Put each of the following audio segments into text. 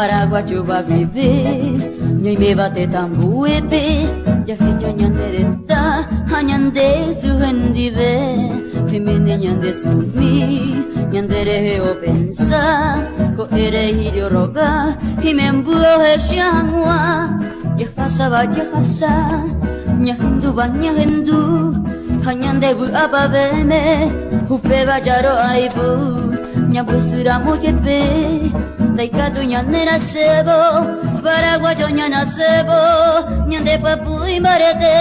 Paraguayo va a vivir, ñay me bate tan buepe, ya que ya ñandereta, añande su gendive, que me ñande su mi, ñandere o pensa, co ere hirio roga, y me embuje xiangua, ya pasaba, ñahendu ba ñahendu, añande bu ababeme, upe vayaro aibu, ñabusura moyepe, Daikatu ñanera sebo, Paraguayo ñana sebo, ñande papu y marete.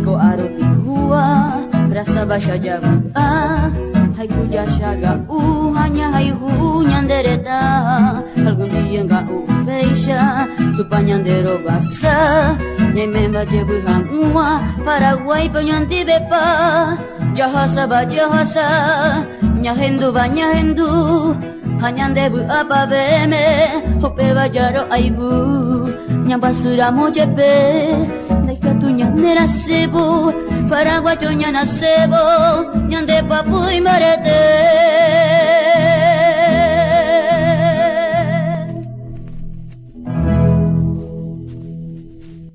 Ko arupihua rasa basha jaga hai kuja shaga hanya hai nyandereta algún día enggak upeisha tu panyandero basa nyememba jebuhan Paraguay penyanti bepa jahasa bajahasa nyahendu banyahendu hanyandebu apa beme hope bajaro aibu nyambasura mojepe Daikatu ñanera sebo, Paraguayo ñana sebo, ñande papu y marete.